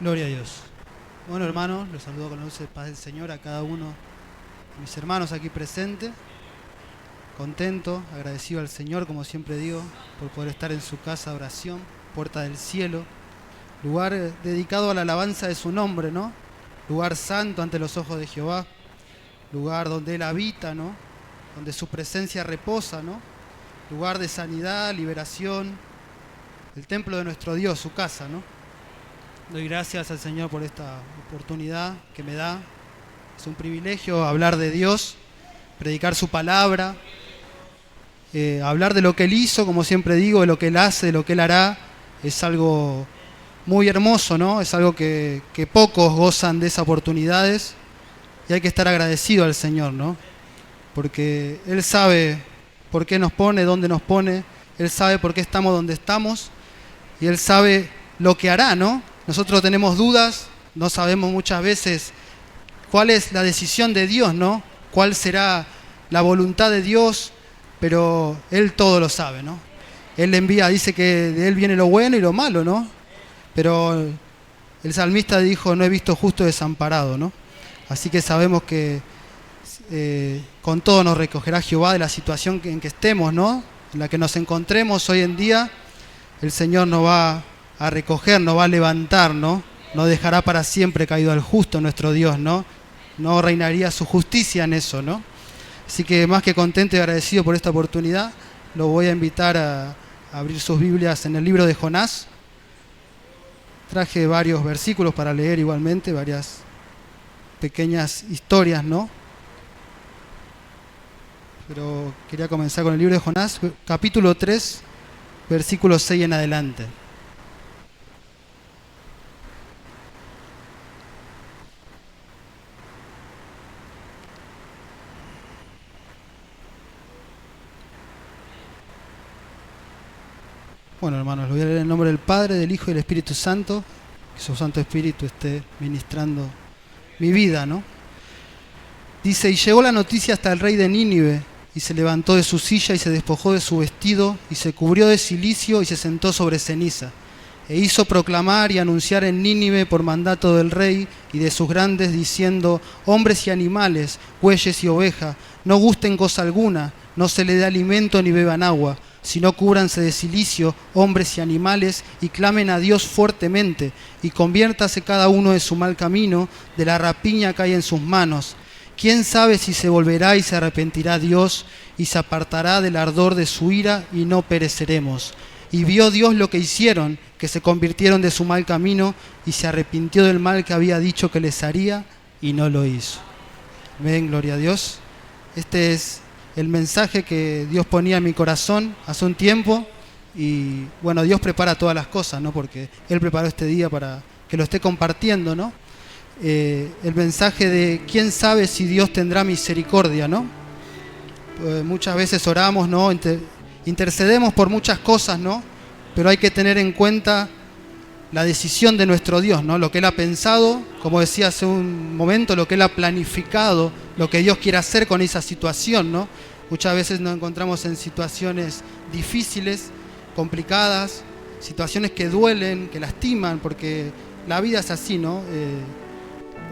Gloria a Dios. Bueno, hermanos, los saludo con la luz de paz del Señor a cada uno de mis hermanos aquí presentes. Contento, agradecido al Señor, como siempre digo, por poder estar en su casa de oración, puerta del cielo, lugar dedicado a la alabanza de su nombre, ¿no? Lugar santo ante los ojos de Jehová, lugar donde Él habita, ¿no? Donde su presencia reposa, ¿no? Lugar de sanidad, liberación, el templo de nuestro Dios, su casa, ¿no? Doy gracias al Señor por esta oportunidad que me da. Es un privilegio hablar de Dios, predicar su palabra, hablar de lo que Él hizo, como siempre digo, de lo que Él hace, de lo que Él hará. Es algo muy hermoso, ¿no? Es algo que pocos gozan de esas oportunidades y hay que estar agradecido al Señor, ¿no? Porque Él sabe por qué nos pone, dónde nos pone, Él sabe por qué estamos donde estamos y Él sabe lo que hará, ¿no? Nosotros tenemos dudas, no sabemos muchas veces cuál es la decisión de Dios, ¿no? Cuál será la voluntad de Dios, pero Él todo lo sabe, ¿no? Él le envía, dice que de Él viene lo bueno y lo malo, ¿no? Pero el salmista dijo, no he visto justo desamparado, ¿no? Así que sabemos que con todo nos recogerá Jehová de la situación en que estemos, ¿no? En la que nos encontremos hoy en día, el Señor nos va a recoger, nos va a levantar, ¿no? No dejará para siempre caído al justo nuestro Dios, ¿no? No reinaría su justicia en eso, ¿no? Así que más que contento y agradecido por esta oportunidad, lo voy a invitar a abrir sus Biblias en el libro de Jonás. Traje varios versículos para leer igualmente, varias pequeñas historias, ¿no? Pero quería comenzar con el libro de Jonás, capítulo 3, versículo 6 en adelante. Bueno, hermanos, lo voy a leer en el nombre del Padre, del Hijo y del Espíritu Santo. Que su Santo Espíritu esté ministrando mi vida, ¿no? Dice, y llegó la noticia hasta el rey de Nínive, y se levantó de su silla y se despojó de su vestido, y se cubrió de cilicio y se sentó sobre ceniza. E hizo proclamar y anunciar en Nínive por mandato del rey y de sus grandes, diciendo, hombres y animales, bueyes y ovejas, no gusten cosa alguna, no se le dé alimento ni beban agua, sino cúbranse de cilicio, hombres y animales, y clamen a Dios fuertemente, y conviértase cada uno de su mal camino, de la rapiña que hay en sus manos. ¿Quién sabe si se volverá y se arrepentirá Dios, y se apartará del ardor de su ira, y no pereceremos? Y vio Dios lo que hicieron, que se convirtieron de su mal camino, y se arrepintió del mal que había dicho que les haría, y no lo hizo. Amén, gloria a Dios. Este es el mensaje que Dios ponía en mi corazón hace un tiempo, y bueno, Dios prepara todas las cosas, ¿no? Porque Él preparó este día para que lo esté compartiendo, ¿no? El mensaje de quién sabe si Dios tendrá misericordia, ¿no? Muchas veces oramos, ¿no? Intercedemos por muchas cosas, ¿no? Pero hay que tener en cuenta la decisión de nuestro Dios, ¿no? Lo que Él ha pensado, como decía hace un momento, lo que Él ha planificado, lo que Dios quiere hacer con esa situación, ¿no? Muchas veces nos encontramos en situaciones difíciles, complicadas, situaciones que duelen, que lastiman, porque la vida es así, ¿no?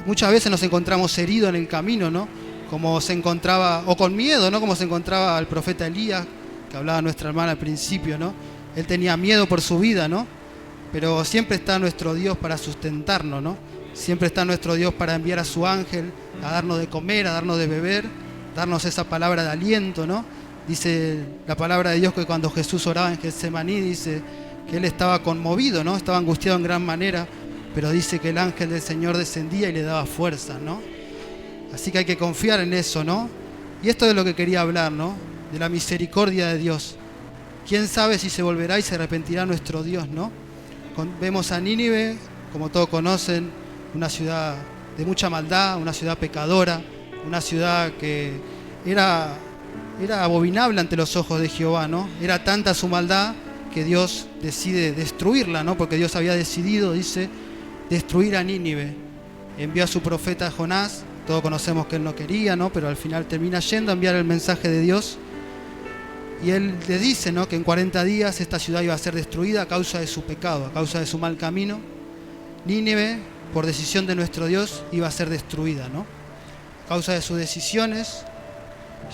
Muchas veces nos encontramos heridos en el camino, ¿no? Como se encontraba, o con miedo, ¿no? Como se encontraba el profeta Elías, que hablaba nuestra hermana al principio, ¿no? Él tenía miedo por su vida, ¿no? Pero siempre está nuestro Dios para sustentarnos, ¿no? Siempre está nuestro Dios para enviar a su ángel, a darnos de comer, a darnos de beber, darnos esa palabra de aliento, ¿no? Dice la palabra de Dios que cuando Jesús oraba en Getsemaní, dice que Él estaba conmovido, ¿no? Estaba angustiado en gran manera, pero dice que el ángel del Señor descendía y le daba fuerza, ¿no? Así que hay que confiar en eso, ¿no? Y esto es de lo que quería hablar, ¿no? De la misericordia de Dios. ¿Quién sabe si se volverá y se arrepentirá nuestro Dios, ¿no? Vemos a Nínive, como todos conocen, una ciudad de mucha maldad, una ciudad pecadora, una ciudad que era abominable ante los ojos de Jehová, ¿no? Era tanta su maldad que Dios decide destruirla, ¿no? Porque Dios había decidido, dice, destruir a Nínive. Envió a su profeta Jonás, todos conocemos que él no quería, ¿no? Pero al final termina yendo a enviar el mensaje de Dios. Y él le dice, ¿no? Que en 40 días esta ciudad iba a ser destruida a causa de su pecado, a causa de su mal camino. Nínive, por decisión de nuestro Dios, iba a ser destruida, ¿no? A causa de sus decisiones,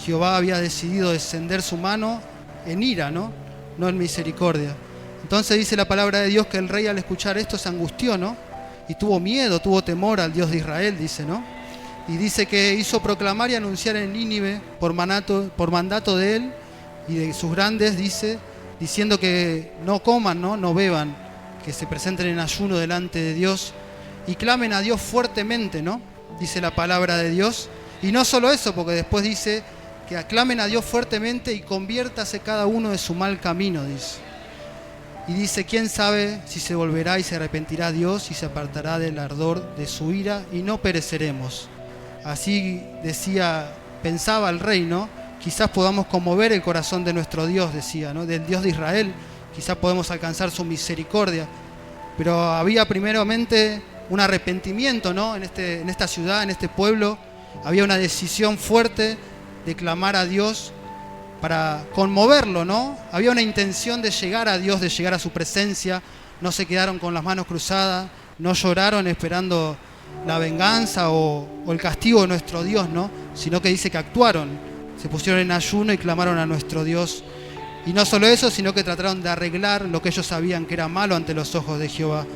Jehová había decidido descender su mano en ira, ¿no? No en misericordia. Entonces dice la palabra de Dios que el rey al escuchar esto se angustió, ¿no? Y tuvo miedo, tuvo temor al Dios de Israel, dice, ¿no? Y dice que hizo proclamar y anunciar en Nínive por mandato de él y de sus grandes, dice, diciendo que no coman, no beban, que se presenten en ayuno delante de Dios y clamen a Dios fuertemente, ¿no? Dice la palabra de Dios. Y no solo eso, porque después dice que aclamen a Dios fuertemente y conviértase cada uno de su mal camino, dice. Y dice, ¿quién sabe si se volverá y se arrepentirá Dios y se apartará del ardor de su ira y no pereceremos? Así decía, pensaba el rey, ¿no? Quizás podamos conmover el corazón de nuestro Dios, decía, ¿no? Del Dios de Israel. Quizás podemos alcanzar su misericordia. Pero había primeramente un arrepentimiento, ¿no? En esta ciudad, en este pueblo. Había una decisión fuerte de clamar a Dios para conmoverlo, ¿no? Había una intención de llegar a Dios, de llegar a su presencia. No se quedaron con las manos cruzadas, no lloraron esperando la venganza o el castigo de nuestro Dios, ¿no? Sino que dice que actuaron, se pusieron en ayuno y clamaron a nuestro Dios. Y no solo eso, sino que trataron de arreglar lo que ellos sabían que era malo ante los ojos de Jehová.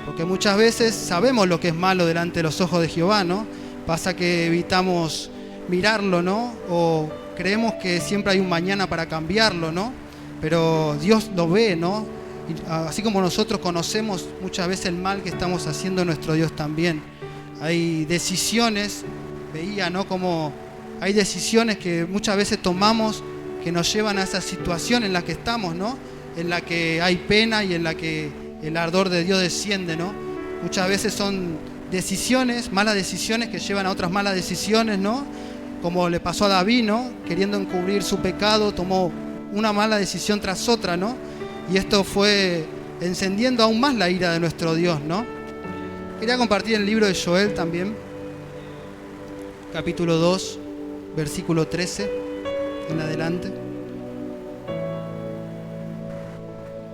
Porque muchas veces sabemos lo que es malo delante de los ojos de Jehová, ¿no? Pasa que evitamos mirarlo, ¿no? O creemos que siempre hay un mañana para cambiarlo, ¿no? Pero Dios lo ve, ¿no? Y así como nosotros conocemos muchas veces el mal que estamos haciendo, nuestro Dios también. Hay decisiones, veía, ¿no? Como hay decisiones que muchas veces tomamos que nos llevan a esa situación en la que estamos, ¿no? En la que hay pena y en la que el ardor de Dios desciende, ¿no? Muchas veces son decisiones, malas decisiones que llevan a otras malas decisiones, ¿no? Como le pasó a David, ¿no? Queriendo encubrir su pecado, tomó una mala decisión tras otra, ¿no? Y esto fue encendiendo aún más la ira de nuestro Dios, ¿no? Quería compartir el libro de Joel también, capítulo 2, versículo 13 en adelante.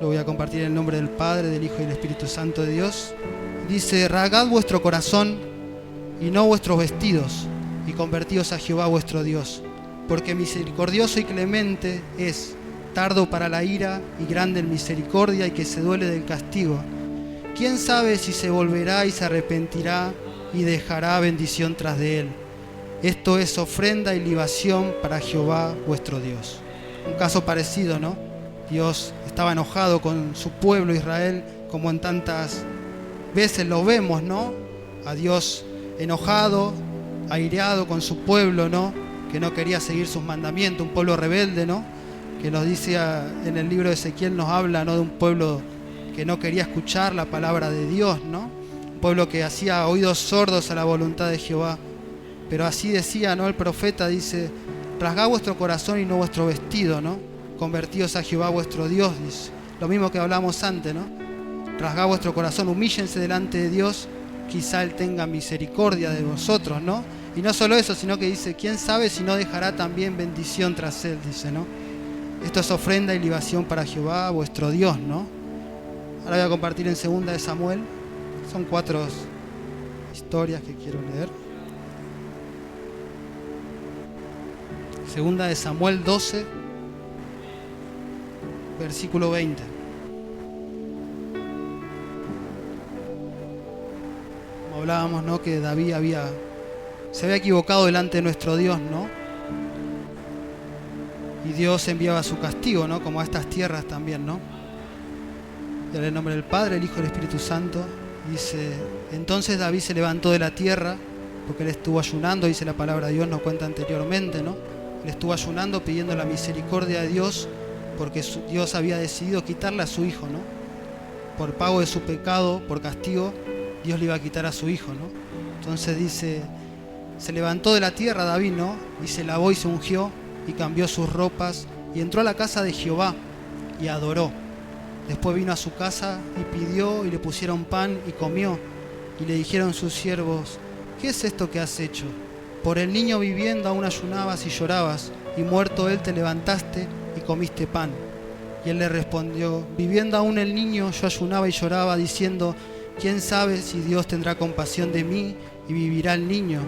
Lo voy a compartir en el nombre del Padre, del Hijo y del Espíritu Santo de Dios. Dice, rasgad vuestro corazón y no vuestros vestidos, y convertíos a Jehová vuestro Dios, porque misericordioso y clemente es, tardo para la ira y grande en misericordia, y que se duele del castigo. ¿Quién sabe si se volverá y se arrepentirá y dejará bendición tras de él? Esto es ofrenda y libación para Jehová vuestro Dios. Un caso parecido, ¿no? Dios estaba enojado con su pueblo Israel, como en tantas veces lo vemos, ¿no? A Dios enojado, aireado con su pueblo, ¿no? Que no quería seguir sus mandamientos, un pueblo rebelde, ¿no? Que nos dice en el libro de Ezequiel, nos habla, ¿no? De un pueblo que no quería escuchar la palabra de Dios, ¿no? Un pueblo que hacía oídos sordos a la voluntad de Jehová. Pero así decía, ¿no? El profeta dice, rasgad vuestro corazón y no vuestro vestido, ¿no? Convertíos a Jehová vuestro Dios, dice. Lo mismo que hablamos antes, ¿no? Rasgad vuestro corazón, humíllense delante de Dios, quizá Él tenga misericordia de vosotros, ¿no? Y no solo eso, sino que dice, ¿quién sabe si no dejará también bendición tras Él? Dice, ¿no? Esto es ofrenda y libación para Jehová vuestro Dios, ¿no? Ahora voy a compartir en 2 de Samuel. Son 4 historias que quiero leer. 2 de Samuel 12, versículo 20. Como hablábamos, ¿no? Que David se había equivocado delante de nuestro Dios, ¿no? Y Dios enviaba su castigo, ¿no? Como a estas tierras también, ¿no? Y en el nombre del Padre, el Hijo y el Espíritu Santo. Dice, entonces David se levantó de la tierra, porque él estuvo ayunando, dice la palabra de Dios, nos cuenta anteriormente, ¿no? Él estuvo ayunando pidiendo la misericordia de Dios, porque Dios había decidido quitarle a su hijo, ¿no? Por pago de su pecado, por castigo, Dios le iba a quitar a su hijo, ¿no? Entonces dice, se levantó de la tierra David, ¿no? Y se lavó y se ungió y cambió sus ropas y entró a la casa de Jehová y adoró. Después vino a su casa y pidió y le pusieron pan y comió. Y le dijeron sus siervos, ¿qué es esto que has hecho? Por el niño viviendo aún ayunabas y llorabas, y muerto él te levantaste y comiste pan. Y él le respondió, viviendo aún el niño yo ayunaba y lloraba, diciendo, ¿Quién sabe si Dios tendrá compasión de mí y vivirá el niño?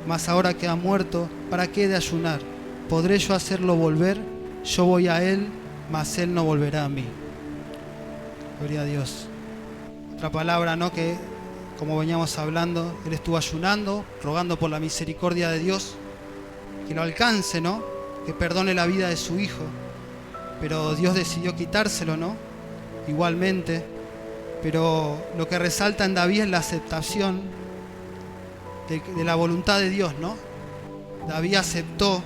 Mas ahora que ha muerto, ¿para qué he de ayunar? ¿Podré yo hacerlo volver? Yo voy a él, mas él no volverá a mí. Gloria a Dios. Otra palabra, ¿no? Que como veníamos hablando, él estuvo ayunando, rogando por la misericordia de Dios, que lo alcance, ¿no? Que perdone la vida de su hijo. Pero Dios decidió quitárselo, ¿no? Igualmente. Pero lo que resalta en David es la aceptación de la voluntad de Dios, ¿no? David aceptó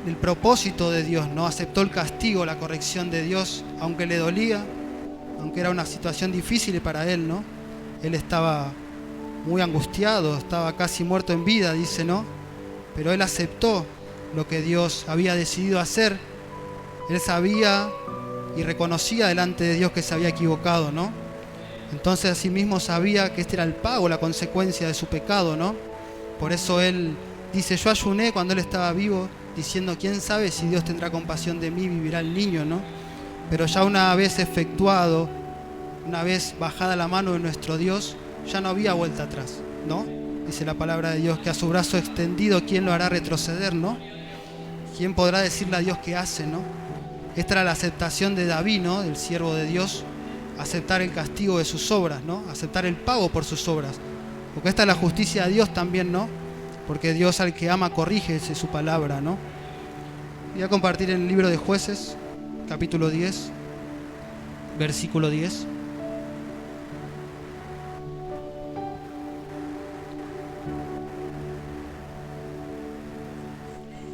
el propósito de Dios, ¿no? Aceptó el castigo, la corrección de Dios, aunque le dolía, aunque era una situación difícil para él, ¿no? Él estaba muy angustiado, estaba casi muerto en vida, dice, ¿no? Pero él aceptó lo que Dios había decidido hacer. Él sabía y reconocía delante de Dios que se había equivocado, ¿no? Entonces asimismo sabía que este era el pago, la consecuencia de su pecado, ¿no? Por eso él dice, yo ayuné cuando él estaba vivo, diciendo, ¿quién sabe si Dios tendrá compasión de mí, vivirá el niño, ¿no? Pero ya una vez efectuado, una vez bajada la mano de nuestro Dios, ya no había vuelta atrás, ¿no? Dice la palabra de Dios que a su brazo extendido, ¿quién lo hará retroceder, no? ¿Quién podrá decirle a Dios qué hace, no? Esta era la aceptación de David, ¿no? Del siervo de Dios, aceptar el castigo de sus obras, ¿no? Aceptar el pago por sus obras. Porque esta es la justicia de Dios también, ¿no? Porque Dios al que ama corrige, es su palabra, ¿no? Voy a compartir en el libro de Jueces, capítulo 10, versículo 10.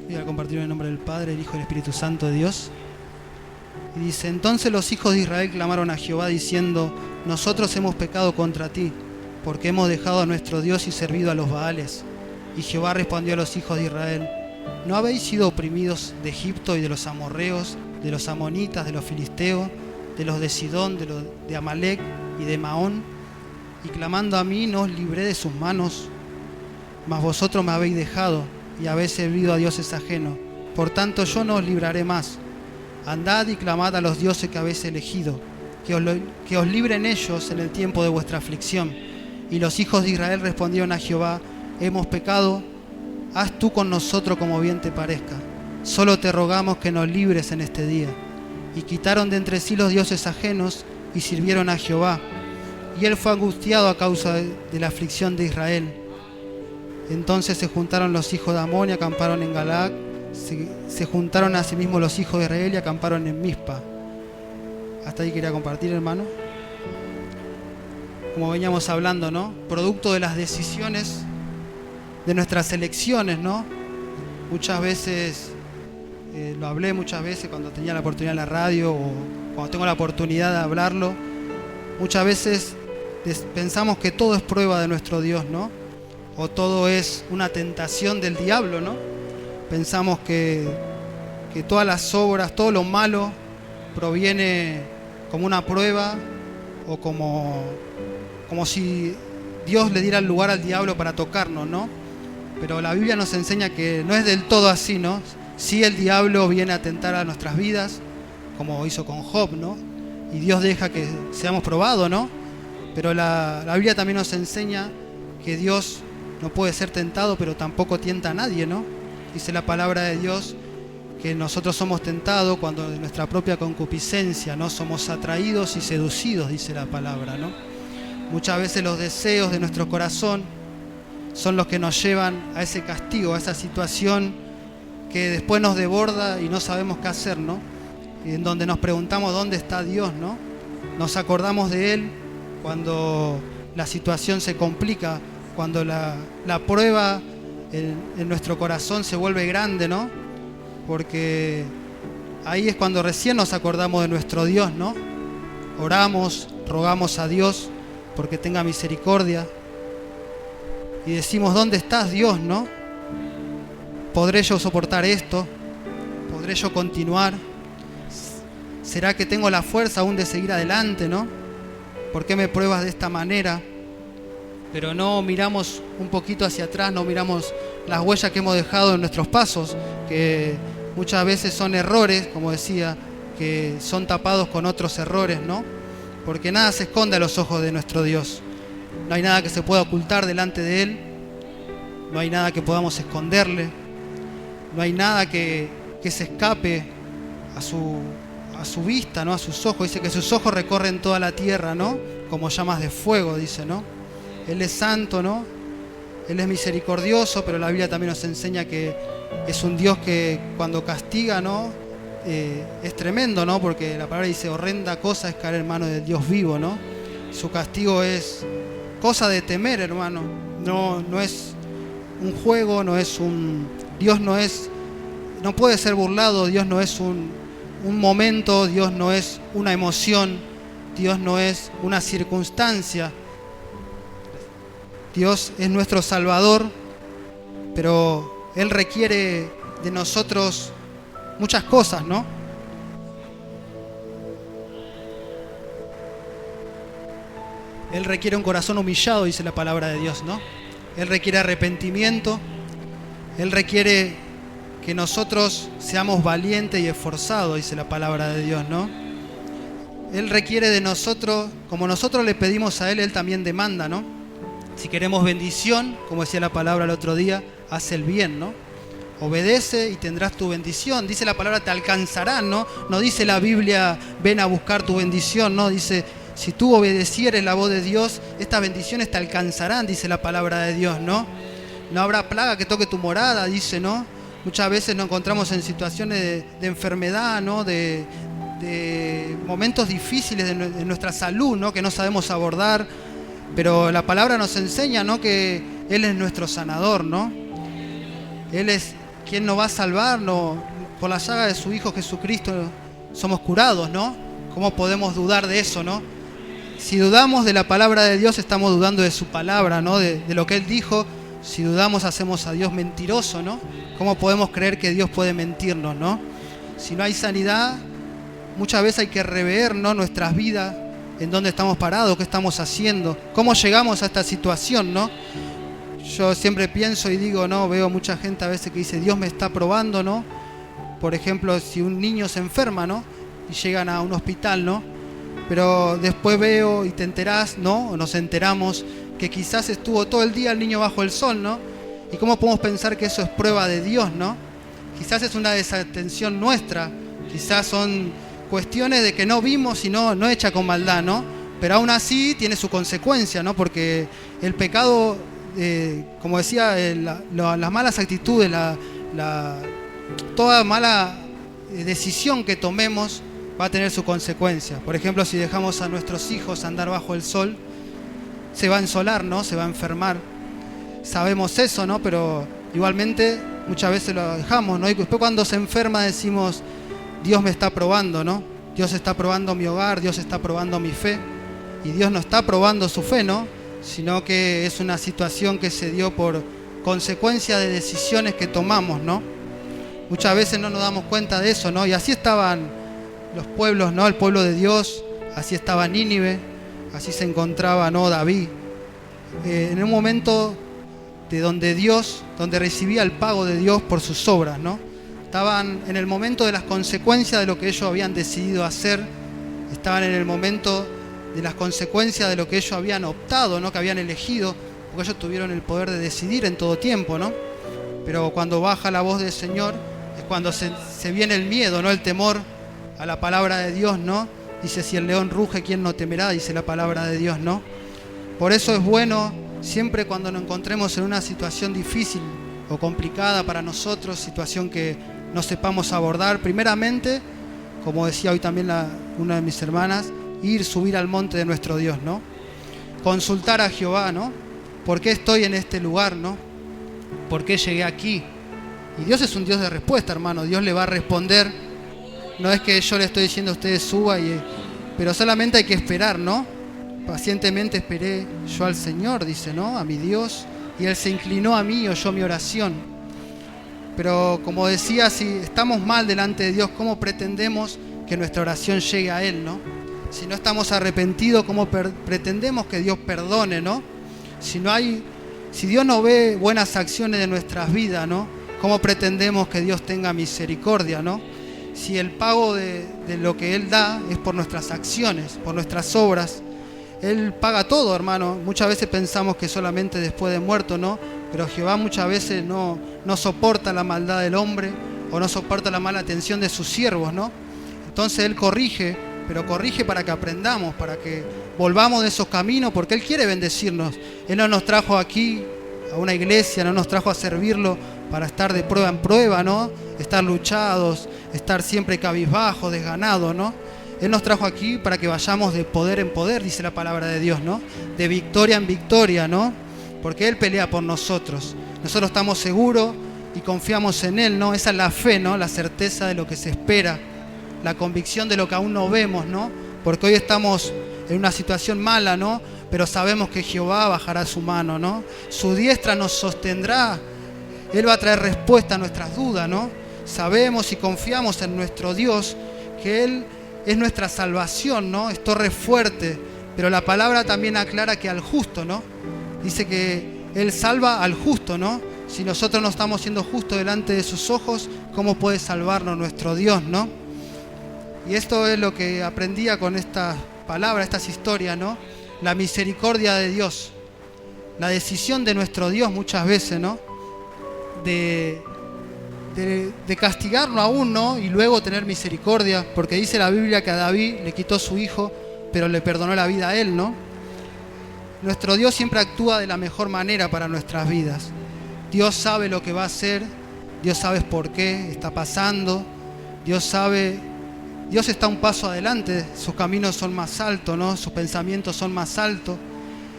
Voy a compartir en el nombre del Padre, el Hijo y el Espíritu Santo de Dios. Y dice, entonces los hijos de Israel clamaron a Jehová diciendo, nosotros hemos pecado contra ti, porque hemos dejado a nuestro Dios y servido a los Baales. Y Jehová respondió a los hijos de Israel, ¿no habéis sido oprimidos de Egipto y de los amorreos, de los amonitas, de los filisteos, de los de Sidón, de Amalec y de Maón? Y clamando a mí no os libré de sus manos, mas vosotros me habéis dejado y habéis servido a dioses ajenos. Por tanto yo no os libraré más. Andad y clamad a los dioses que habéis elegido, que os libren ellos en el tiempo de vuestra aflicción. Y los hijos de Israel respondieron a Jehová, hemos pecado, haz tú con nosotros como bien te parezca. Solo te rogamos que nos libres en este día. Y quitaron de entre sí los dioses ajenos y sirvieron a Jehová. Y él fue angustiado a causa de la aflicción de Israel. Entonces se juntaron los hijos de Amón y acamparon en Galaad. Se juntaron a sí mismos los hijos de Israel y acamparon en Mizpa. Hasta ahí quería compartir, hermano. Como veníamos hablando, ¿no? Producto de las decisiones, de nuestras elecciones, ¿no? Muchas veces, lo hablé muchas veces cuando tenía la oportunidad en la radio o cuando tengo la oportunidad de hablarlo. Muchas veces pensamos que todo es prueba de nuestro Dios, ¿no? O todo es una tentación del diablo, ¿no? Pensamos que todas las obras, todo lo malo proviene como una prueba o como si Dios le diera el lugar al diablo para tocarnos, ¿no? Pero la Biblia nos enseña que no es del todo así, ¿no? Sí, el diablo viene a tentar a nuestras vidas, como hizo con Job, ¿no? Y Dios deja que seamos probados, ¿no? Pero la Biblia también nos enseña que Dios no puede ser tentado, pero tampoco tienta a nadie, ¿no? Dice la palabra de Dios que nosotros somos tentados cuando de nuestra propia concupiscencia, ¿no? Somos atraídos y seducidos, dice la palabra, ¿no? Muchas veces los deseos de nuestro corazón son los que nos llevan a ese castigo, a esa situación que después nos desborda y no sabemos qué hacer, ¿no? Y en donde nos preguntamos dónde está Dios, ¿no? Nos acordamos de Él cuando la situación se complica, cuando la prueba en nuestro corazón se vuelve grande, ¿no? Porque ahí es cuando recién nos acordamos de nuestro Dios, ¿no? Oramos, rogamos a Dios porque tenga misericordia y decimos, ¿dónde estás, Dios, no? ¿Podré yo soportar esto? ¿Podré yo continuar? ¿Será que tengo la fuerza aún de seguir adelante, no? ¿Por qué me pruebas de esta manera? Pero no miramos un poquito hacia atrás, no miramos las huellas que hemos dejado en nuestros pasos, que muchas veces son errores, como decía, que son tapados con otros errores, ¿no? porque nada se esconde a los ojos de nuestro Dios. No hay nada que se pueda ocultar delante de Él, no hay nada que podamos esconderle, no hay nada que se escape a su vista, ¿no? A sus ojos. Dice que sus ojos recorren toda la tierra, ¿no? Como llamas de fuego, dice, ¿no? Él es santo, ¿no? Él es misericordioso, pero la Biblia también nos enseña que es un Dios que cuando castiga, ¿no? Es tremendo, ¿no? Porque la palabra dice, horrenda cosa es caer en manos del Dios vivo, ¿no? Su castigo es cosa de temer, hermano. No es un juego, Dios no puede ser burlado, Dios no es un momento, Dios no es una emoción, Dios no es una circunstancia. Dios es nuestro Salvador, pero Él requiere de nosotros muchas cosas, ¿no? Él requiere un corazón humillado, dice la palabra de Dios, ¿no? Él requiere arrepentimiento, Él requiere que nosotros seamos valientes y esforzados, dice la palabra de Dios, ¿no? Él requiere de nosotros, como nosotros le pedimos a Él, Él también demanda, ¿no? Si queremos bendición, como decía la palabra el otro día, haz el bien, ¿no? Obedece y tendrás tu bendición. Dice la palabra, te alcanzarán, ¿no? No dice la Biblia, ven a buscar tu bendición, ¿no? Dice, si tú obedecieres la voz de Dios, estas bendiciones te alcanzarán, dice la palabra de Dios, ¿no? No habrá plaga que toque tu morada, dice, ¿no? Muchas veces nos encontramos en situaciones de enfermedad, ¿no? De momentos difíciles de nuestra salud, ¿no? Que no sabemos abordar, pero la palabra nos enseña, ¿no? Que Él es nuestro sanador, ¿no? Él es quien nos va a salvar, ¿no? Por la llaga de su Hijo Jesucristo somos curados, ¿no? ¿Cómo podemos dudar de eso, no? Si dudamos de la palabra de Dios, estamos dudando de su palabra, ¿no? De lo que Él dijo. Si dudamos, hacemos a Dios mentiroso, ¿no? ¿Cómo podemos creer que Dios puede mentirnos, no? Si no hay sanidad, muchas veces hay que rever, ¿no? Nuestras vidas, en dónde estamos parados, qué estamos haciendo, cómo llegamos a esta situación, ¿no? Yo siempre pienso y digo, ¿no? Veo mucha gente a veces que dice, Dios me está probando, ¿no? Por ejemplo, si un niño se enferma, ¿no? Y llegan a un hospital, ¿no? Pero después veo y te enterás, ¿no? O nos enteramos que quizás estuvo todo el día el niño bajo el sol, ¿no? ¿Y cómo podemos pensar que eso es prueba de Dios, ¿no? Quizás es una desatención nuestra, quizás son cuestiones de que no vimos y no hecha con maldad, ¿no? Pero aún así tiene su consecuencia, ¿no? Porque el pecado, como decía, las malas actitudes, toda mala decisión que tomemos va a tener su consecuencia. Por ejemplo, si dejamos a nuestros hijos andar bajo el sol, se va a ensolar, ¿no? Se va a enfermar. Sabemos eso, ¿no? Pero igualmente muchas veces lo dejamos, ¿no? Y después cuando se enferma decimos, Dios me está probando, ¿no? Dios está probando mi hogar, Dios está probando mi fe. Y Dios no está probando su fe, ¿no? Sino que es una situación que se dio por consecuencia de decisiones que tomamos, ¿no? Muchas veces no nos damos cuenta de eso, ¿no? Y así estaban los pueblos, ¿no? El pueblo de Dios, así estaba Nínive, así se encontraba, ¿no? David. En un momento donde recibía el pago de Dios por sus obras, ¿no? Estaban en el momento de las consecuencias de lo que ellos habían decidido hacer, estaban en el momento de las consecuencias de lo que ellos habían optado, ¿no? Que habían elegido, porque ellos tuvieron el poder de decidir en todo tiempo, ¿no? Pero cuando baja la voz del Señor es cuando se viene el miedo, ¿no? El temor a la palabra de Dios, ¿no? Dice, si el león ruge, ¿quién no temerá? Dice la palabra de Dios, ¿no? Por eso es bueno, siempre cuando nos encontremos en una situación difícil o complicada para nosotros, situación que no sepamos abordar, primeramente, como decía hoy también una de mis hermanas, subir al monte de nuestro Dios, ¿no? Consultar a Jehová, ¿no? ¿Por qué estoy en este lugar, no? ¿Por qué llegué aquí? Y Dios es un Dios de respuesta, hermano. Dios le va a responder. No es que yo le estoy diciendo a ustedes suba, pero solamente hay que esperar, ¿no? Pacientemente esperé yo al Señor, dice, ¿no? A mi Dios. Y Él se inclinó a mí y oyó mi oración. Pero como decía, si estamos mal delante de Dios, ¿cómo pretendemos que nuestra oración llegue a Él, no? Si no estamos arrepentidos, ¿cómo pretendemos que Dios perdone, no? Si Dios no ve buenas acciones de nuestras vidas, ¿no? ¿Cómo pretendemos que Dios tenga misericordia, no? si el pago de lo que Él da es por nuestras acciones, por nuestras obras. Él paga todo, hermano. Muchas veces pensamos que solamente después de muerto, ¿no? Pero Jehová muchas veces no soporta la maldad del hombre o no soporta la mala atención de sus siervos, ¿no? Entonces Él corrige, pero corrige para que aprendamos, para que volvamos de esos caminos, porque Él quiere bendecirnos. Él no nos trajo aquí a una iglesia, no nos trajo a servirlo para estar de prueba en prueba, ¿no? Estar luchados, estar siempre cabizbajos, desganados, ¿no? Él nos trajo aquí para que vayamos de poder en poder, dice la palabra de Dios, ¿no? De victoria en victoria, ¿no? Porque Él pelea por nosotros. Nosotros estamos seguros y confiamos en Él, ¿no? Esa es la fe, ¿no? La certeza de lo que se espera, la convicción de lo que aún no vemos, ¿no? Porque hoy estamos en una situación mala, ¿no? Pero sabemos que Jehová bajará su mano, ¿no? Su diestra nos sostendrá. Él va a traer respuesta a nuestras dudas, ¿no? Sabemos y confiamos en nuestro Dios, que Él es nuestra salvación, ¿no? Es torre fuerte. Pero la palabra también aclara que al justo, ¿no? Dice que Él salva al justo, ¿no? Si nosotros no estamos siendo justos delante de sus ojos, ¿cómo puede salvarnos nuestro Dios, ¿no? Y esto es lo que aprendía con estas palabras, estas historias, ¿no? La misericordia de Dios, la decisión de nuestro Dios muchas veces, ¿no? De castigarlo aún, ¿no? Y luego tener misericordia, porque dice la Biblia que a David le quitó su hijo, pero le perdonó la vida a él, ¿no? Nuestro Dios siempre actúa de la mejor manera para nuestras vidas. Dios sabe lo que va a hacer, Dios sabe por qué está pasando, Dios está un paso adelante, sus caminos son más altos, ¿no? Sus pensamientos son más altos.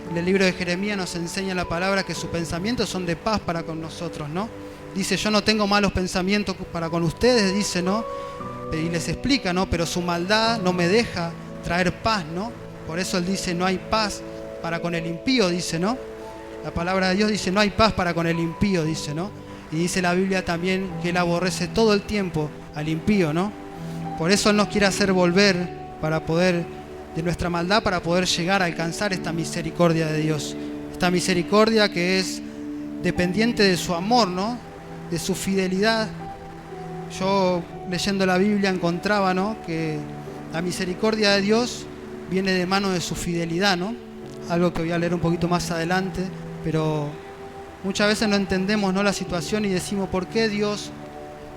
En el libro de Jeremías nos enseña la palabra que sus pensamientos son de paz para con nosotros, ¿no? Dice, yo no tengo malos pensamientos para con ustedes, dice, ¿no? Y les explica, ¿no? Pero su maldad no me deja traer paz, ¿no? Por eso Él dice, no hay paz para con el impío, dice, ¿no? La palabra de Dios dice, no hay paz para con el impío, dice, ¿no? Y dice la Biblia también que Él aborrece todo el tiempo al impío, ¿no? Por eso Él nos quiere hacer volver de nuestra maldad para poder llegar a alcanzar esta misericordia de Dios. Esta misericordia que es dependiente de su amor, ¿no? De su fidelidad. Yo leyendo la Biblia encontraba, ¿no? Que la misericordia de Dios viene de mano de su fidelidad, ¿no? Algo que voy a leer un poquito más adelante, pero muchas veces no entendemos, ¿no? La situación y decimos, ¿por qué Dios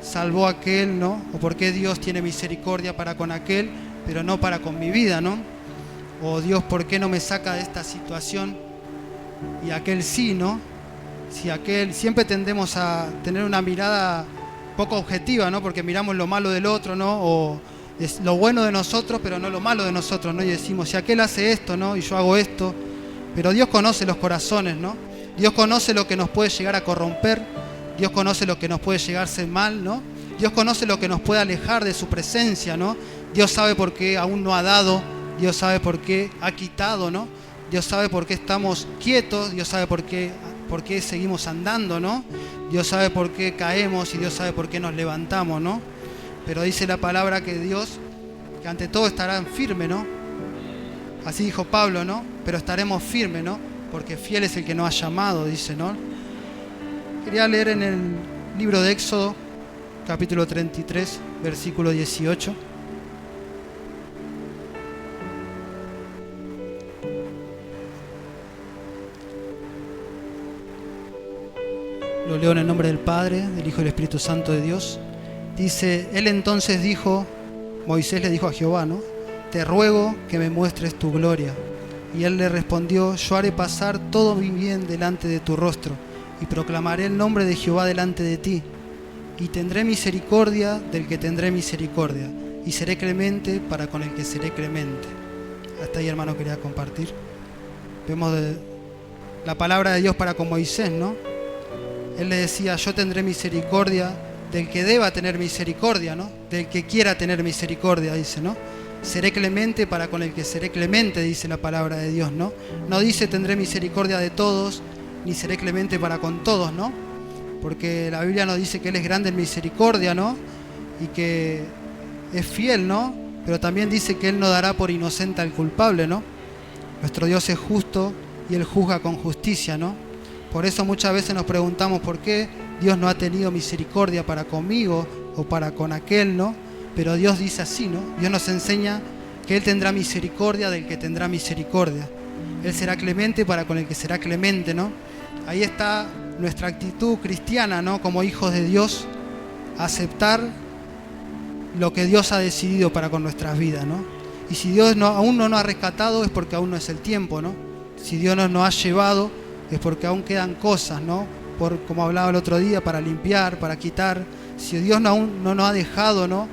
salvó a aquel, ¿no? O por qué Dios tiene misericordia para con aquel, pero no para con mi vida, ¿no? O Dios, ¿por qué no me saca de esta situación y aquel sí, ¿no? Si aquel, siempre tendemos a tener una mirada poco objetiva, ¿no? Porque miramos lo malo del otro, ¿no? O es lo bueno de nosotros, pero no lo malo de nosotros, ¿no? Y decimos, si aquel hace esto, ¿no? Y yo hago esto. Pero Dios conoce los corazones, ¿no? Dios conoce lo que nos puede llegar a corromper. Dios conoce lo que nos puede llegarse mal, ¿no? Dios conoce lo que nos puede alejar de su presencia, ¿no? Dios sabe por qué aún no ha dado. Dios sabe por qué ha quitado, ¿no? Dios sabe por qué estamos quietos. Dios sabe por qué seguimos andando, ¿no? Dios sabe por qué caemos y Dios sabe por qué nos levantamos, ¿no? Pero dice la palabra que Dios, que ante todo estarán firmes, ¿no? Así dijo Pablo, ¿no? Pero estaremos firmes, ¿no? Porque fiel es el que nos ha llamado, dice, ¿no? Quería leer en el libro de Éxodo, capítulo 33, versículo 18. Lo leo en el nombre del Padre, del Hijo y del Espíritu Santo de Dios. Dice, Él entonces dijo, Moisés le dijo a Jehová, ¿no? Te ruego que me muestres tu gloria. Y Él le respondió, yo haré pasar todo mi bien delante de tu rostro, y proclamaré el nombre de Jehová delante de ti. Y tendré misericordia del que tendré misericordia, y seré clemente para con el que seré clemente. Hasta ahí, hermano, quería compartir. Vemos la palabra de Dios para con Moisés, ¿no? Él le decía, yo tendré misericordia del que deba tener misericordia, ¿no? Del que quiera tener misericordia, dice, ¿no? Seré clemente para con el que seré clemente, dice la palabra de Dios, ¿no? No dice tendré misericordia de todos, ni seré clemente para con todos, ¿no? Porque la Biblia nos dice que Él es grande en misericordia, ¿no? Y que es fiel, ¿no? Pero también dice que Él no dará por inocente al culpable, ¿no? Nuestro Dios es justo y Él juzga con justicia, ¿no? Por eso muchas veces nos preguntamos por qué Dios no ha tenido misericordia para conmigo o para con aquel, ¿no? pero Dios dice así, ¿no? Dios nos enseña que Él tendrá misericordia del que tendrá misericordia. Él será clemente para con el que será clemente, ¿no? Ahí está nuestra actitud cristiana, ¿no? Como hijos de Dios, aceptar lo que Dios ha decidido para con nuestras vidas, ¿no? Y si Dios aún no nos ha rescatado es porque aún no es el tiempo, ¿no? Si Dios nos ha llevado es porque aún quedan cosas, ¿no? Como hablaba el otro día, para limpiar, para quitar. Si Dios aún no nos ha dejado, ¿no?,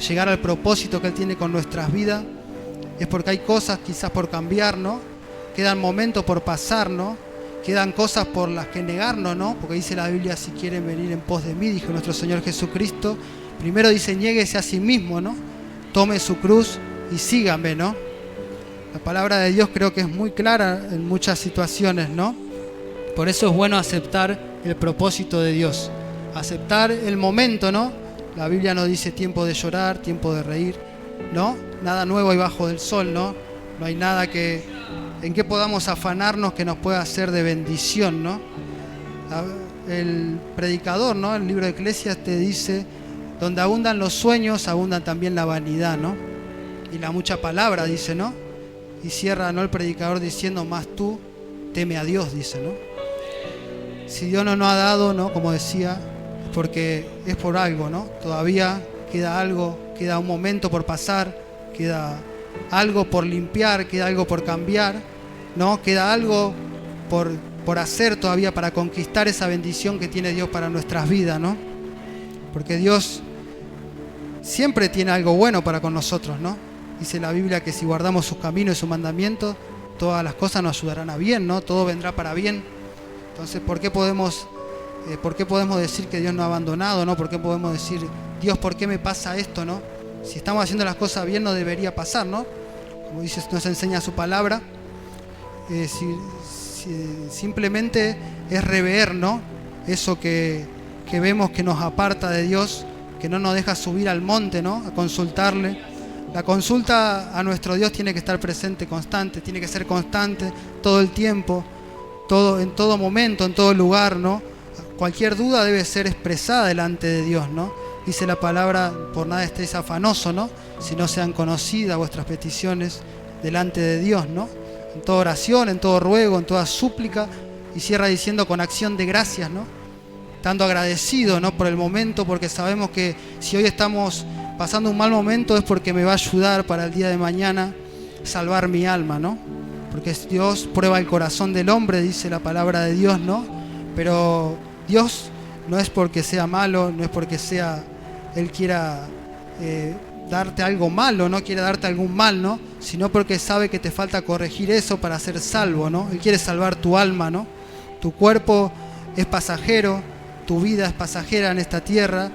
llegar al propósito que Él tiene con nuestras vidas, es porque hay cosas quizás por cambiar, ¿no? Quedan momentos por pasar, ¿no? Quedan cosas por las que negarnos, ¿no? Porque dice la Biblia, si quieren venir en pos de mí, dijo nuestro Señor Jesucristo, primero dice, niéguese a sí mismo, ¿no? Tome su cruz y síganme, ¿no? La palabra de Dios creo que es muy clara en muchas situaciones, ¿no? Por eso es bueno aceptar el propósito de Dios, aceptar el momento, ¿no? La Biblia nos dice tiempo de llorar, tiempo de reír, ¿no? Nada nuevo hay bajo del sol, ¿no? No hay nada en que podamos afanarnos que nos pueda hacer de bendición, ¿no? El predicador, ¿no?, el libro de Eclesiastes dice, donde abundan los sueños, abundan también la vanidad, ¿no? Y la mucha palabra, dice, ¿no? Y cierra, ¿no?, el predicador diciendo, más tú teme a Dios, dice, ¿no? Si Dios no nos ha dado, ¿no?, como decía, porque es por algo, ¿no? Todavía queda algo, queda un momento por pasar, queda algo por limpiar, queda algo por cambiar, ¿no? Queda algo por hacer todavía para conquistar esa bendición que tiene Dios para nuestras vidas, ¿no? Porque Dios siempre tiene algo bueno para con nosotros, ¿no? Dice la Biblia que si guardamos sus caminos y sus mandamientos, todas las cosas nos ayudarán a bien, ¿no? Todo vendrá para bien. Entonces, ¿por qué podemos decir que Dios nos ha abandonado, ¿no? ¿Por qué podemos decir, Dios, ¿por qué me pasa esto, no? Si estamos haciendo las cosas bien, no debería pasar, ¿no? Como dice, nos enseña su palabra. Simplemente es rever, ¿no?, eso que vemos que nos aparta de Dios, que no nos deja subir al monte, ¿no?, a consultarle. La consulta a nuestro Dios tiene que estar presente, constante, tiene que ser constante todo el tiempo, en todo momento, en todo lugar, ¿no? Cualquier duda debe ser expresada delante de Dios, ¿no? Dice la palabra, por nada estéis afanosos, ¿no?, si no sean conocidas vuestras peticiones delante de Dios, ¿no? En toda oración, en todo ruego, en toda súplica, y cierra diciendo con acción de gracias, ¿no? Estando agradecido, ¿no?, por el momento, porque sabemos que si hoy estamos pasando un mal momento es porque me va a ayudar para el día de mañana salvar mi alma, ¿no? Porque Dios prueba el corazón del hombre, dice la palabra de Dios, ¿no? Pero Dios no es porque sea malo, no es porque Él quiera darte algo malo, no quiere darte algún mal, ¿no?, sino porque sabe que te falta corregir eso para ser salvo, ¿no? Él quiere salvar tu alma, ¿no? Tu cuerpo es pasajero, tu vida es pasajera en esta tierra,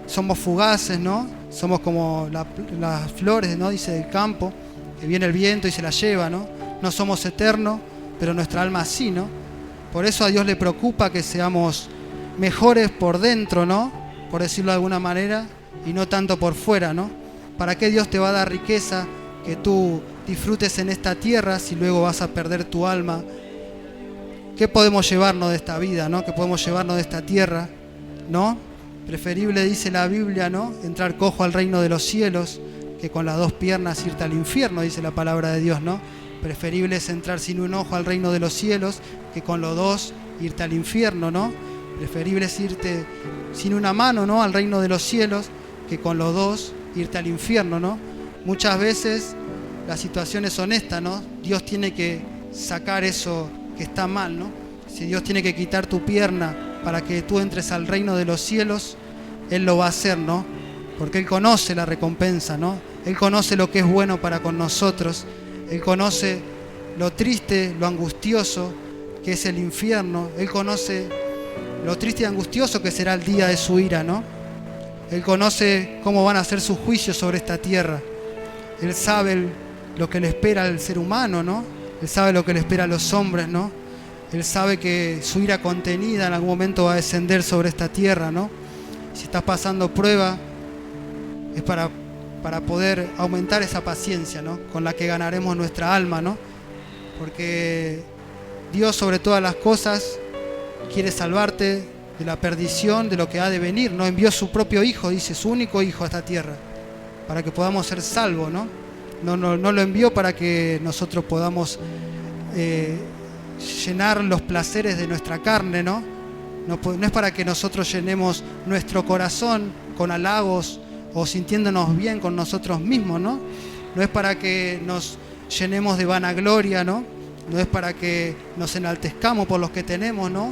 somos fugaces, ¿no? Somos como las flores, ¿no?, dice, del campo, que viene el viento y se la lleva, ¿no? No somos eternos, pero nuestra alma sí, ¿no? Por eso a Dios le preocupa que seamos mejores por dentro, ¿no?, por decirlo de alguna manera, y no tanto por fuera, ¿no? ¿Para qué Dios te va a dar riqueza que tú disfrutes en esta tierra si luego vas a perder tu alma? ¿Qué podemos llevarnos de esta vida, ¿no? ¿Qué podemos llevarnos de esta tierra, ¿no? Preferible, dice la Biblia, ¿no?, entrar cojo al reino de los cielos que con las dos piernas irte al infierno, dice la palabra de Dios, ¿no? Preferible es entrar sin un ojo al reino de los cielos que con los dos irte al infierno, ¿no? Preferible es irte sin una mano, ¿no?, al reino de los cielos que con los dos irte al infierno, ¿no? Muchas veces la situación es honesta, ¿no? Dios tiene que sacar eso que está mal, ¿no? Si Dios tiene que quitar tu pierna para que tú entres al reino de los cielos, Él lo va a hacer, ¿no? Porque Él conoce la recompensa, ¿no? Él conoce lo que es bueno para con nosotros. Él conoce lo triste, lo angustioso que es el infierno. Él conoce lo triste y angustioso que será el día de su ira, ¿no? Él conoce cómo van a ser sus juicios sobre esta tierra. Él sabe lo que le espera al ser humano, ¿no? Él sabe lo que le espera a los hombres, ¿no? Él sabe que su ira contenida en algún momento va a descender sobre esta tierra, ¿no? Si estás pasando prueba, es para poder aumentar esa paciencia, ¿no?, con la que ganaremos nuestra alma, ¿no? Porque Dios, sobre todas las cosas, quiere salvarte de la perdición, de lo que ha de venir, ¿no? Envió su propio Hijo, dice, su único Hijo a esta tierra, para que podamos ser salvos, ¿no? No lo envió para que nosotros podamos llenar los placeres de nuestra carne, ¿no? No es para que nosotros llenemos nuestro corazón con halagos o sintiéndonos bien con nosotros mismos, ¿no? No es para que nos llenemos de vanagloria, ¿no? No es para que nos enaltezcamos por los que tenemos, ¿no?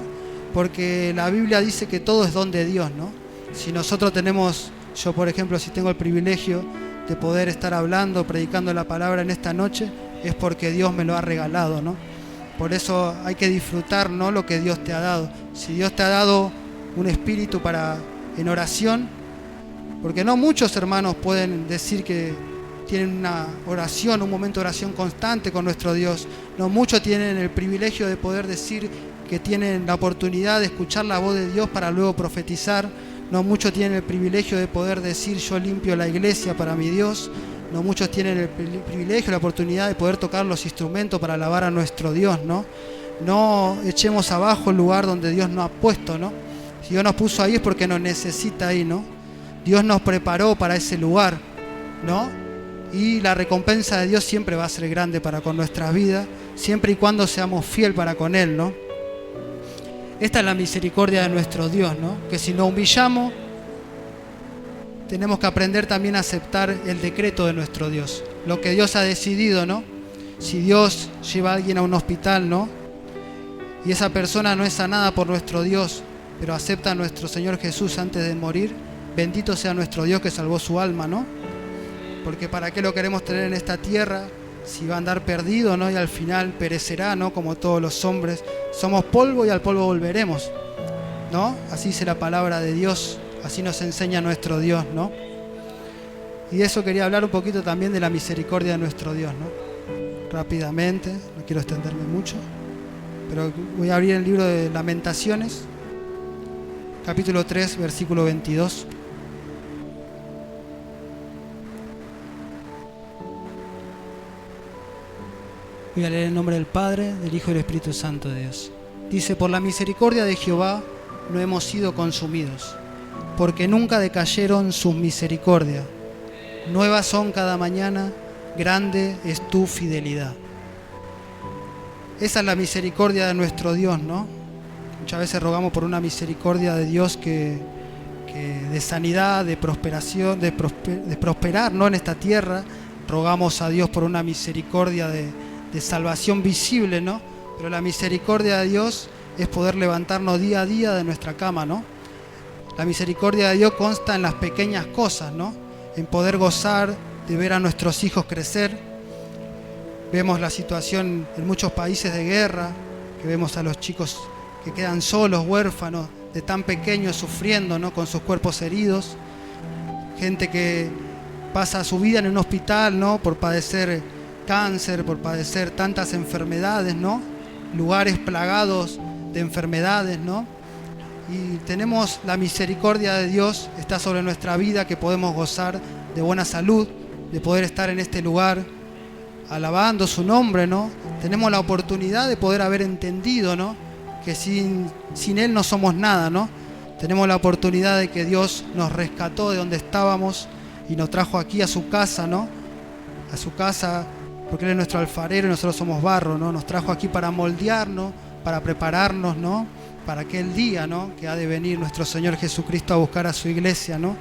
Porque la Biblia dice que todo es don de Dios, ¿no? Si nosotros tenemos, yo por ejemplo, si tengo el privilegio de poder estar hablando, predicando la palabra en esta noche, es porque Dios me lo ha regalado, ¿no? Por eso hay que disfrutar, ¿no?, lo que Dios te ha dado. Si Dios te ha dado un espíritu en oración, porque no muchos hermanos pueden decir que tienen una oración, un momento de oración constante con nuestro Dios. No muchos tienen el privilegio de poder decir que tienen la oportunidad de escuchar la voz de Dios para luego profetizar. No muchos tienen el privilegio de poder decir yo limpio la iglesia para mi Dios. No muchos tienen el privilegio, la oportunidad de poder tocar los instrumentos para alabar a nuestro Dios, ¿no? No echemos abajo el lugar donde Dios nos ha puesto, ¿no? Si Dios nos puso ahí es porque nos necesita ahí, ¿no? Dios nos preparó para ese lugar, ¿no? Y la recompensa de Dios siempre va a ser grande para con nuestras vidas, siempre y cuando seamos fieles para con Él, ¿no? Esta es la misericordia de nuestro Dios, ¿no? Que si nos humillamos, tenemos que aprender también a aceptar el decreto de nuestro Dios, lo que Dios ha decidido, ¿no? Si Dios lleva a alguien a un hospital, ¿no?, y esa persona no es sanada por nuestro Dios, pero acepta a nuestro Señor Jesús antes de morir, bendito sea nuestro Dios que salvó su alma, ¿no? Porque ¿para qué lo queremos tener en esta tierra si va a andar perdido, ¿no?, y al final perecerá, ¿no?, como todos los hombres? Somos polvo y al polvo volveremos, ¿no? Así dice la palabra de Dios. Así nos enseña nuestro Dios, ¿no? Y de eso quería hablar un poquito también de la misericordia de nuestro Dios, ¿no? Rápidamente, no quiero extenderme mucho, pero voy a abrir el libro de Lamentaciones, capítulo 3, versículo 22. Voy a leer en nombre del Padre, del Hijo y del Espíritu Santo de Dios. Dice: por la misericordia de Jehová no hemos sido consumidos, porque nunca decayeron sus misericordias. Nuevas son cada mañana, grande es tu fidelidad. Esa es la misericordia de nuestro Dios, ¿no? Muchas veces rogamos por una misericordia de Dios que de sanidad, de prosperación, de prosperar, ¿no?, en esta tierra. Rogamos a Dios por una misericordia de salvación visible, ¿no? Pero la misericordia de Dios es poder levantarnos día a día de nuestra cama, ¿no? La misericordia de Dios consta en las pequeñas cosas, ¿no? En poder gozar de ver a nuestros hijos crecer. Vemos la situación en muchos países de guerra, que vemos a los chicos que quedan solos, huérfanos, de tan pequeños, sufriendo, ¿no?, con sus cuerpos heridos. Gente que pasa su vida en un hospital, ¿no?, por padecer cáncer, por padecer tantas enfermedades, ¿no? Lugares plagados de enfermedades, ¿no? Y tenemos la misericordia de Dios, está sobre nuestra vida, que podemos gozar de buena salud, de poder estar en este lugar alabando su nombre, ¿no? Tenemos la oportunidad de poder haber entendido, ¿no?, que sin Él no somos nada, ¿no? Tenemos la oportunidad de que Dios nos rescató de donde estábamos y nos trajo aquí a su casa, ¿no? A su casa, porque Él es nuestro alfarero y nosotros somos barro, ¿no? Nos trajo aquí para moldearnos, para prepararnos, ¿no?, para aquel día, ¿no?, que ha de venir nuestro Señor Jesucristo a buscar a su iglesia, ¿no?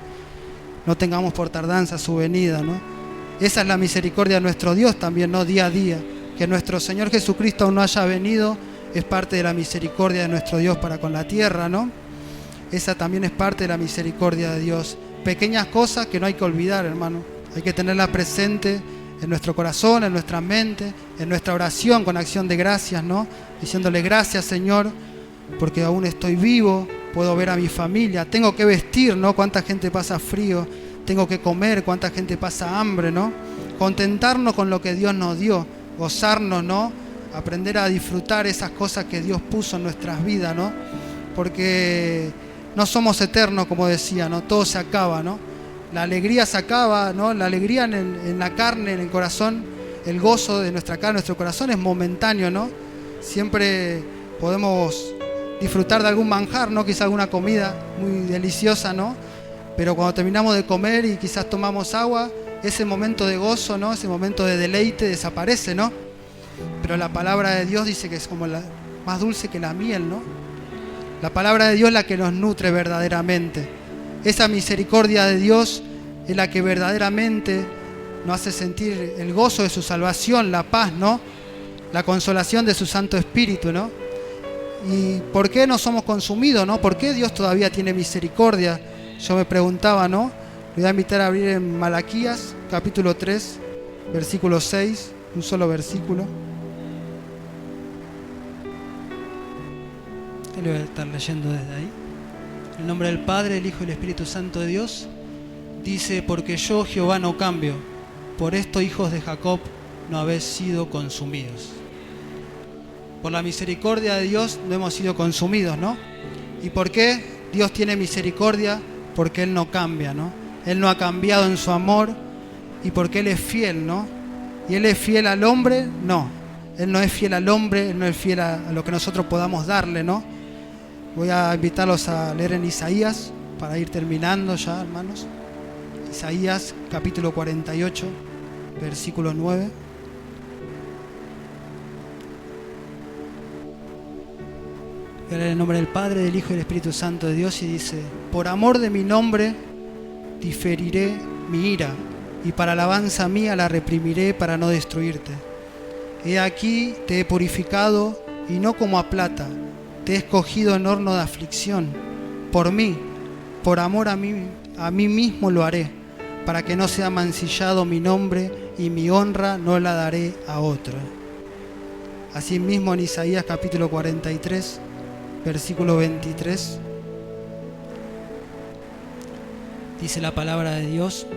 No tengamos por tardanza su venida, ¿no? Esa es la misericordia de nuestro Dios también, ¿no?, día a día. Que nuestro Señor Jesucristo aún no haya venido es parte de la misericordia de nuestro Dios para con la tierra, ¿no? Esa también es parte de la misericordia de Dios. Pequeñas cosas que no hay que olvidar, hermano. Hay que tenerlas presentes en nuestro corazón, en nuestra mente, en nuestra oración con acción de gracias, ¿no? Diciéndole gracias, Señor, porque aún estoy vivo, puedo ver a mi familia, tengo que vestir, ¿no? Cuánta gente pasa frío, tengo que comer, cuánta gente pasa hambre, ¿no? Contentarnos con lo que Dios nos dio, gozarnos, ¿no? Aprender a disfrutar esas cosas que Dios puso en nuestras vidas, ¿no? Porque no somos eternos, como decía, ¿no? Todo se acaba, ¿no? La alegría se acaba, ¿no? La alegría en la carne, en el corazón, el gozo de nuestra carne, nuestro corazón es momentáneo, ¿no? Siempre podemos disfrutar de algún manjar, ¿no? Quizá alguna comida muy deliciosa, ¿no? Pero cuando terminamos de comer y quizás tomamos agua, ese momento de gozo, ¿no? Ese momento de deleite desaparece, ¿no? Pero la palabra de Dios dice que es como más dulce que la miel, ¿no? La palabra de Dios es la que nos nutre verdaderamente. Esa misericordia de Dios es la que verdaderamente nos hace sentir el gozo de su salvación, la paz, ¿no? La consolación de su Santo Espíritu, ¿no? ¿Y por qué no somos consumidos, no? ¿Por qué Dios todavía tiene misericordia? Yo me preguntaba, ¿no? Le voy a invitar a abrir en Malaquías, capítulo 3, versículo 6, un solo versículo. Yo le voy a estar leyendo desde ahí. En el nombre del Padre, del Hijo y del Espíritu Santo de Dios, dice: porque yo, Jehová, no cambio, por esto, hijos de Jacob, no habéis sido consumidos. Por la misericordia de Dios no hemos sido consumidos, ¿no? ¿Y por qué Dios tiene misericordia? Porque Él no cambia, ¿no? Él no ha cambiado en su amor y porque Él es fiel, ¿no? ¿Y Él es fiel al hombre? No. Él no es fiel al hombre, Él no es fiel a lo que nosotros podamos darle, ¿no? Voy a invitarlos a leer en Isaías para ir terminando ya, hermanos. Isaías, capítulo 48, versículo 9. Voy a leer en el nombre del Padre, del Hijo y del Espíritu Santo de Dios, y dice: por amor de mi nombre diferiré mi ira, y para alabanza mía la reprimiré para no destruirte. He aquí te he purificado, y no como a plata, te he escogido en horno de aflicción. Por mí, por amor a mí mismo lo haré, para que no sea mancillado mi nombre, y mi honra no la daré a otro. Asimismo en Isaías capítulo 43, versículo 23, dice la palabra de Dios: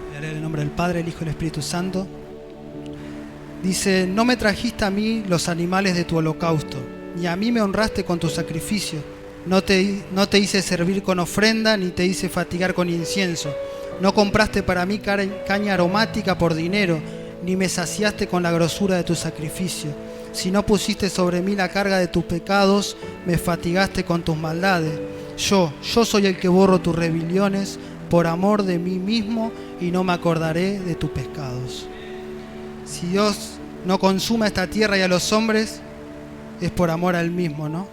voy a leer en el nombre del Padre, el Hijo y el Espíritu Santo. Dice: no me trajiste a mí los animales de tu holocausto, ni a mí me honraste con tu sacrificio. No te hice servir con ofrenda, ni te hice fatigar con incienso. No compraste para mí caña aromática por dinero, ni me saciaste con la grosura de tu sacrificio. Si no pusiste sobre mí la carga de tus pecados, me fatigaste con tus maldades. Yo soy el que borro tus rebeliones por amor de mí mismo, y no me acordaré de tus pecados. Si Dios no consume a esta tierra y a los hombres, es por amor a Él mismo, ¿no?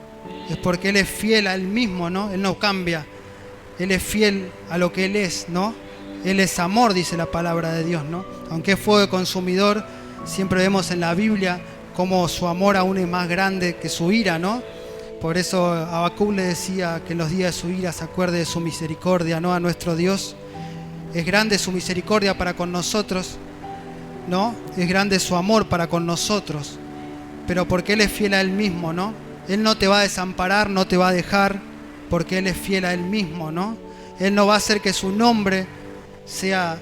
Es porque Él es fiel a Él mismo, ¿no? Él no cambia. Él es fiel a lo que Él es, ¿no? Él es amor, dice la palabra de Dios, ¿no? Aunque es fuego consumidor, siempre vemos en la Biblia cómo su amor aún es más grande que su ira, ¿no? Por eso Habacuc le decía que en los días de su ira se acuerde de su misericordia, ¿no? A nuestro Dios. Es grande su misericordia para con nosotros, ¿no? Es grande su amor para con nosotros, pero porque Él es fiel a Él mismo, ¿no? Él no te va a desamparar, no te va a dejar, porque Él es fiel a Él mismo, ¿no? Él no va a hacer que su nombre sea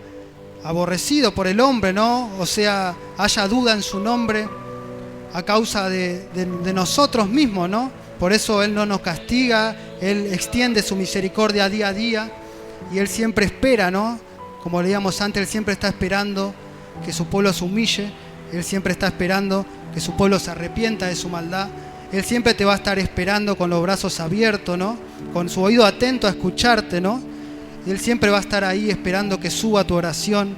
aborrecido por el hombre, ¿no? O sea, haya duda en su nombre a causa de nosotros mismos, ¿no? Por eso Él no nos castiga, Él extiende su misericordia día a día, y Él siempre espera, ¿no? Como leíamos antes, Él siempre está esperando que su pueblo se humille, Él siempre está esperando que su pueblo se arrepienta de su maldad. Él siempre te va a estar esperando con los brazos abiertos, ¿no? Con su oído atento a escucharte, ¿no? Y Él siempre va a estar ahí esperando que suba tu oración.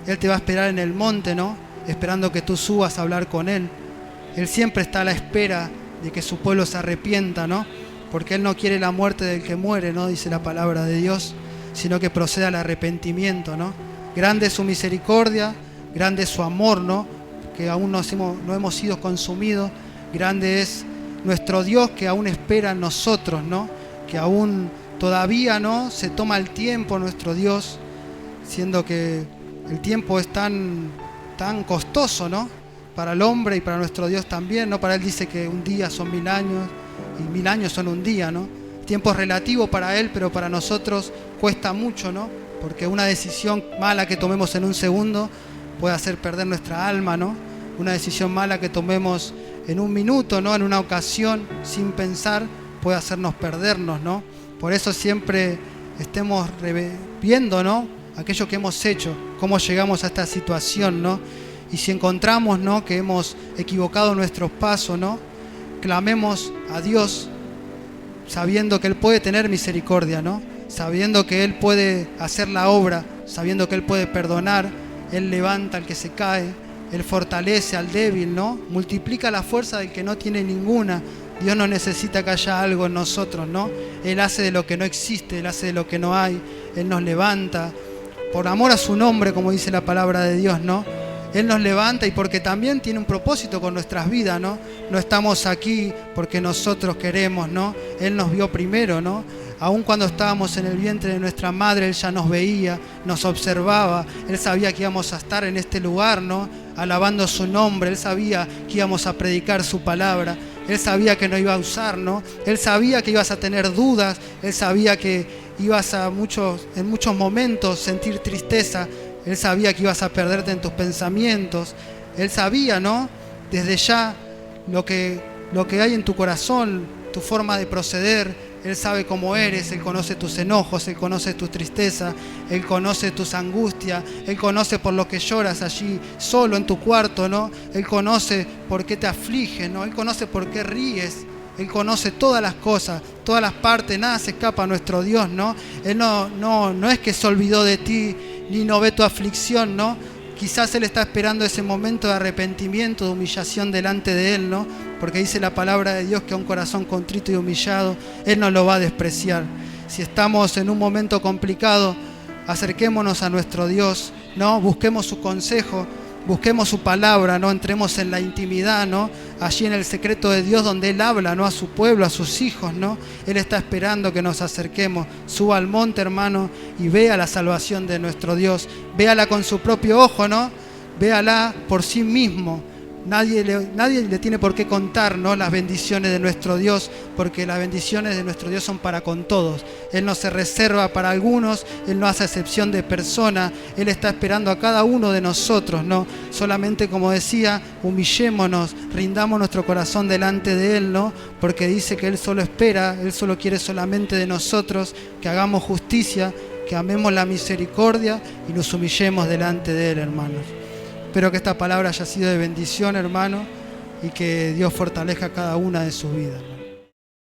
Él te va a esperar en el monte, ¿no? Esperando que tú subas a hablar con Él. Él siempre está a la espera de que su pueblo se arrepienta, ¿no? Porque Él no quiere la muerte del que muere, ¿no? Dice la palabra de Dios, sino que proceda al arrepentimiento, ¿no? Grande es su misericordia, grande es su amor, ¿no? Que aún no hemos sido consumidos. Grande es nuestro Dios, que aún espera en nosotros, ¿no? Que aún todavía, ¿no? Se toma el tiempo, nuestro Dios, siendo que el tiempo es tan costoso, ¿no? Para el hombre y para nuestro Dios también, ¿no? Para Él dice que un día son 1000 años y 1000 años son un día, ¿no? El tiempo es relativo para Él, pero para nosotros cuesta mucho, ¿no? Porque una decisión mala que tomemos en un segundo puede hacer perder nuestra alma, ¿no? Una decisión mala que tomemos en un minuto, ¿no? En una ocasión, sin pensar, puede hacernos perdernos, ¿no? Por eso siempre estemos viendo, ¿no? Aquello que hemos hecho, cómo llegamos a esta situación, ¿no? Y si encontramos, ¿no? Que hemos equivocado nuestros pasos, ¿no? clamemos a Dios sabiendo que Él puede tener misericordia, ¿no? Sabiendo que Él puede hacer la obra, sabiendo que Él puede perdonar. Él levanta al que se cae, Él fortalece al débil, ¿no? Multiplica la fuerza del que no tiene ninguna. Dios no necesita que haya algo en nosotros, ¿no? Él hace de lo que no existe, Él hace de lo que no hay, Él nos levanta. Por amor a su nombre, como dice la palabra de Dios, ¿no? Él nos levanta y porque también tiene un propósito con nuestras vidas, ¿no? No estamos aquí porque nosotros queremos, ¿no? Él nos vio primero, ¿no? Aun cuando estábamos en el vientre de nuestra madre, Él ya nos veía, nos observaba. Él sabía que íbamos a estar en este lugar, ¿no? Alabando su nombre. Él sabía que íbamos a predicar su palabra. Él sabía que nos iba a usar, ¿no? Él sabía que ibas a tener dudas. Él sabía que ibas a en muchos momentos sentir tristeza. Él sabía que ibas a perderte en tus pensamientos. Él sabía, ¿no? Desde ya lo que hay en tu corazón, tu forma de proceder. Él sabe cómo eres, Él conoce tus enojos, Él conoce tu tristeza, Él conoce tus angustias, Él conoce por lo que lloras allí solo en tu cuarto, ¿no? Él conoce por qué te aflige, ¿no? Él conoce por qué ríes. Él conoce todas las cosas, todas las partes, nada se escapa a nuestro Dios, ¿no? Él no es que se olvidó de ti, ni no ve tu aflicción, ¿no? Quizás Él está esperando ese momento de arrepentimiento, de humillación delante de Él, ¿no? Porque dice la palabra de Dios que a un corazón contrito y humillado, Él no lo va a despreciar. Si estamos en un momento complicado, acerquémonos a nuestro Dios, ¿no? Busquemos su consejo, busquemos su palabra, ¿no? Entremos en la intimidad, ¿no? Allí en el secreto de Dios donde Él habla, ¿no? A su pueblo, a sus hijos, ¿no? Él está esperando que nos acerquemos. Suba al monte, hermano, y vea la salvación de nuestro Dios. Véala con su propio ojo, ¿no? Véala por sí mismo. Nadie le tiene por qué contar, ¿no? Las bendiciones de nuestro Dios, porque las bendiciones de nuestro Dios son para con todos. Él no se reserva para algunos, Él no hace excepción de persona. Él está esperando a cada uno de nosotros, ¿no? Solamente, como decía, humillémonos, rindamos nuestro corazón delante de Él, ¿no? Porque dice que Él solo espera, Él solo quiere solamente de nosotros que hagamos justicia, que amemos la misericordia y nos humillemos delante de Él, hermanos. Espero que esta palabra haya sido de bendición, hermano, y que Dios fortalezca cada una de sus vidas.